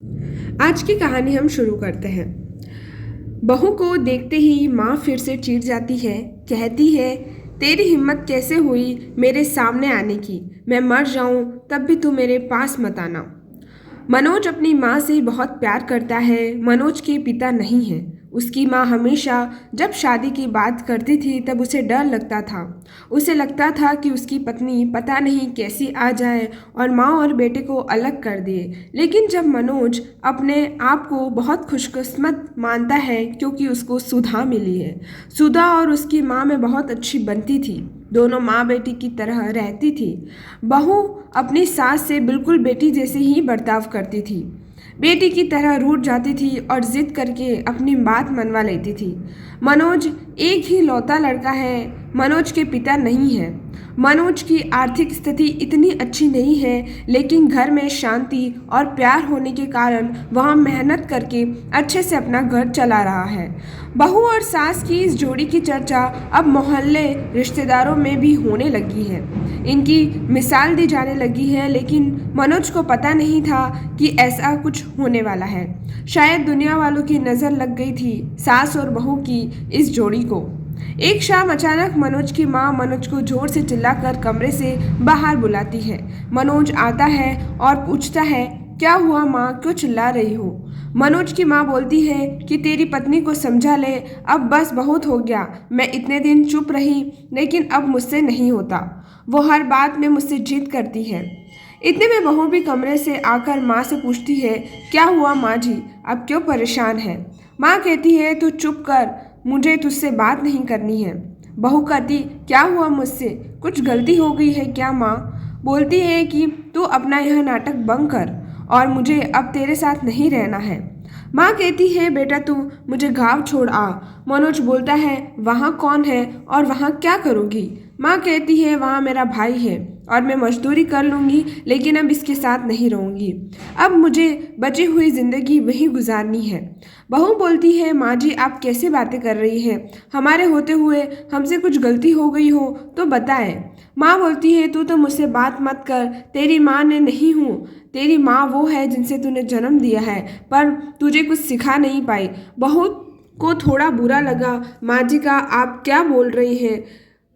आज की कहानी हम शुरू करते हैं। बहू को देखते ही माँ फिर से चिढ़ जाती है। कहती है, तेरी हिम्मत कैसे हुई मेरे सामने आने की? मैं मर जाऊं तब भी तू मेरे पास मत आना। मनोज अपनी माँ से बहुत प्यार करता है। मनोज के पिता नहीं हैं। उसकी माँ हमेशा जब शादी की बात करती थी तब उसे डर लगता था। उसे लगता था कि उसकी पत्नी पता नहीं कैसी आ जाए और माँ और बेटे को अलग कर दिए। लेकिन जब मनोज अपने आप को बहुत खुशकिस्मत मानता है क्योंकि उसको सुधा मिली है। सुधा और उसकी माँ में बहुत अच्छी बनती थी। दोनों माँ बेटी की तरह रहती थी। बहू अपनी सास से बिल्कुल बेटी जैसे ही बर्ताव करती थी। बेटी की तरह रूठ जाती थी और जिद करके अपनी बात मनवा लेती थी। मनोज एक ही लौता लड़का है। मनोज के पिता नहीं है। मनोज की आर्थिक स्थिति इतनी अच्छी नहीं है, लेकिन घर में शांति और प्यार होने के कारण वह मेहनत करके अच्छे से अपना घर चला रहा है। बहू और सास की इस जोड़ी की चर्चा अब मोहल्ले रिश्तेदारों में भी होने लगी है। इनकी मिसाल दी जाने लगी है, लेकिन मनोज को पता नहीं था कि ऐसा कुछ होने वाला है। शायद दुनिया वालों की नज़र लग गई थी सास और बहू की इस जोड़ी को। एक शाम अचानक मनोज की माँ मनोज को जोर से चिल्लाकर कमरे से बाहर बुलाती है। मनोज आता है और पूछता है, क्या हुआ माँ, क्यों चिल्ला रही हो? मनोज की माँ बोलती है कि तेरी पत्नी को समझा ले, अब बस बहुत हो गया। मैं इतने दिन चुप रही, लेकिन अब मुझसे नहीं होता। वो हर बात में मुझसे जिद करती है। इतने में बहू भी कमरे से आकर माँ से पूछती है, क्या हुआ माँ जी, अब क्यों परेशान है? माँ कहती है, तू चुप कर, मुझे तुझसे बात नहीं करनी है। बहू कहती, क्या हुआ मुझसे, कुछ गलती हो गई है क्या माँ? बोलती है कि तू अपना यह नाटक बंद कर और मुझे अब तेरे साथ नहीं रहना है। माँ कहती है, बेटा तू मुझे गाँव छोड़ आ। मनोज बोलता है, वहाँ कौन है और वहाँ क्या करोगी? माँ कहती है, वहाँ मेरा भाई है और मैं मजदूरी कर लूँगी, लेकिन अब इसके साथ नहीं रहूँगी। अब मुझे बची हुई ज़िंदगी वहीं गुजारनी है। बहू बोलती है, माँ जी आप कैसे बातें कर रही हैं? हमारे होते हुए हमसे कुछ गलती हो गई हो तो बताएं। माँ बोलती है, तू तो मुझसे बात मत कर, तेरी माँ ने नहीं हूँ। तेरी माँ वो है जिनसे तूने जन्म दिया है, पर तुझे कुछ सिखा नहीं पाई। बहू को थोड़ा बुरा लगा। माँ जी का आप क्या बोल रही हैं?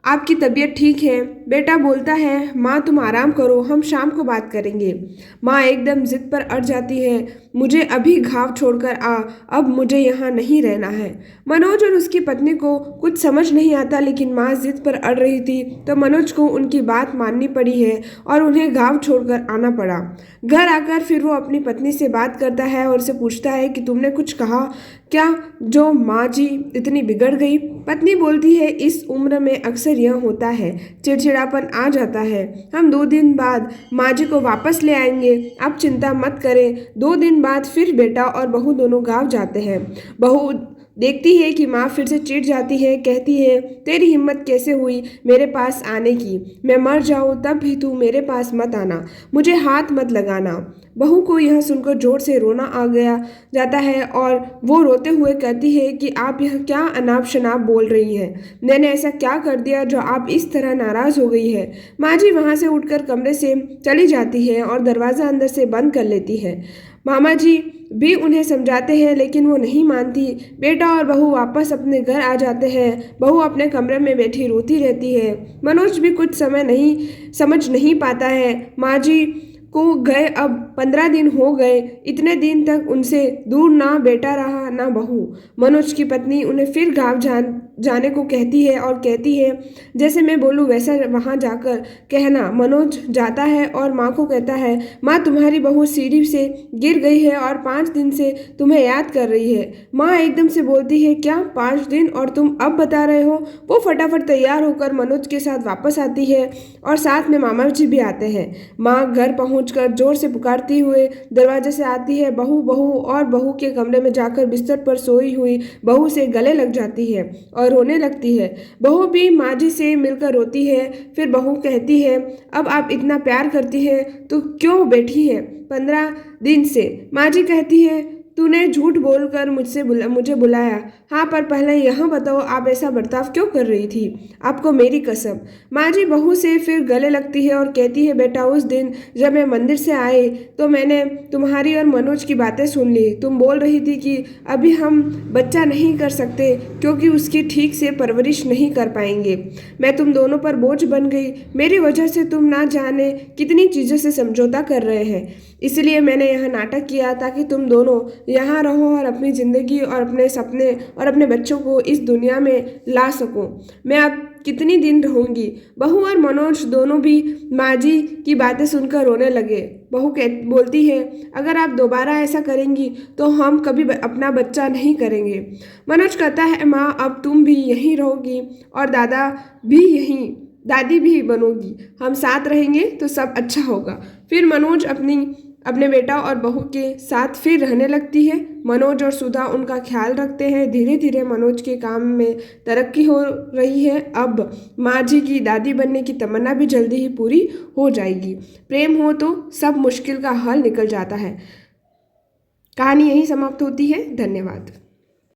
आपकी तबीयत ठीक है? बेटा बोलता है, माँ तुम आराम करो, हम शाम को बात करेंगे। माँ एकदम जिद पर अड़ जाती है, मुझे अभी घाव छोड़कर आ, अब मुझे यहाँ नहीं रहना है। मनोज और उसकी पत्नी को कुछ समझ नहीं आता, लेकिन माँ जिद पर अड़ रही थी तो मनोज को उनकी बात माननी पड़ी है और उन्हें गाँव छोड़कर आना पड़ा। घर आकर फिर वो अपनी पत्नी से बात करता है और उसे पूछता है कि तुमने कुछ कहा क्या जो माँ जी इतनी बिगड़ गई? पत्नी बोलती है, इस उम्र में अक्सर यह होता है, चिड़चिड़ापन आ जाता है। हम 2 दिन बाद माँ जी को वापस ले आएंगे, आप चिंता मत करें। 2 दिन बाद फिर बेटा और बहू दोनों गाँव जाते हैं। बहू देखती है कि माँ फिर से चिढ़ जाती है। कहती है, तेरी हिम्मत कैसे हुई मेरे पास आने की? मैं मर जाऊँ तब भी तू मेरे पास मत आना, मुझे हाथ मत लगाना। बहू को यह सुनकर जोर से रोना आ गया जाता है और वो रोते हुए कहती है कि आप यह क्या अनाप शनाप बोल रही हैं? मैंने ऐसा क्या कर दिया जो आप इस तरह नाराज़ हो गई है? माँ जी वहाँ से उठकर कमरे से चली जाती है और दरवाज़ा अंदर से बंद कर लेती है। मामा जी भी उन्हें समझाते हैं, लेकिन वो नहीं मानती। बेटा और बहू वापस अपने घर आ जाते हैं। बहू अपने कमरे में बैठी रोती रहती है। मनोज भी कुछ समय नहीं समझ नहीं पाता है। माँ जी को गए अब 15 दिन हो गए। इतने दिन तक उनसे दूर ना बेटा रहा ना बहू। मनोज की पत्नी उन्हें फिर गाँव जाने को कहती है और कहती है, जैसे मैं बोलूँ वैसा वहाँ जाकर कहना। मनोज जाता है और माँ को कहता है, माँ तुम्हारी बहू सीढ़ी से गिर गई है और 5 दिन से तुम्हें याद कर रही है। माँ एकदम से बोलती है, क्या 5 दिन और तुम अब बता रहे हो? वो फटाफट तैयार होकर मनोज के साथ वापस आती है और साथ में मामा जी भी आते हैं। माँ घर पहुंचकर जोर से पुकारती हुए दरवाजे से आती है, बहू बहू, और बहू के कमरे में जाकर बिस्तर पर सोई हुई बहू से गले लग जाती है और रोने लगती है। बहू भी माँ जी से मिलकर रोती है। फिर बहू कहती है, अब आप इतना प्यार करती हैं तो क्यों बैठी हैं 15 दिन से? माँ जी कहती है, तूने झूठ बोलकर मुझे बुलाया। हाँ, पर पहले यहाँ बताओ, आप ऐसा बर्ताव क्यों कर रही थी? आपको मेरी कसम। माँ जी बहू से फिर गले लगती है और कहती है, बेटा उस दिन जब मैं मंदिर से आई तो मैंने तुम्हारी और मनोज की बातें सुन ली। तुम बोल रही थी कि अभी हम बच्चा नहीं कर सकते क्योंकि उसकी ठीक से परवरिश नहीं कर पाएंगे। मैं तुम दोनों पर बोझ बन गई। मेरी वजह से तुम ना जाने कितनी चीज़ों से समझौता कर रहे हैं। इसलिए मैंने यह नाटक किया ताकि तुम दोनों यहाँ रहो और अपनी ज़िंदगी और अपने सपने और अपने बच्चों को इस दुनिया में ला सको। मैं अब कितनी दिन रहूँगी? बहू और मनोज दोनों भी माँ जी की बातें सुनकर रोने लगे। बहू बोलती है, अगर आप दोबारा ऐसा करेंगी तो हम कभी अपना बच्चा नहीं करेंगे। मनोज कहता है, माँ अब तुम भी यहीं रहोगी और दादी भी बनोगी। हम साथ रहेंगे तो सब अच्छा होगा। फिर मनोज अपने बेटा और बहू के साथ फिर रहने लगती है। मनोज और सुधा उनका ख्याल रखते हैं। धीरे धीरे मनोज के काम में तरक्की हो रही है। अब माँ जी की दादी बनने की तमन्ना भी जल्दी ही पूरी हो जाएगी। प्रेम हो तो सब मुश्किल का हल निकल जाता है। कहानी यहीं समाप्त होती है। धन्यवाद।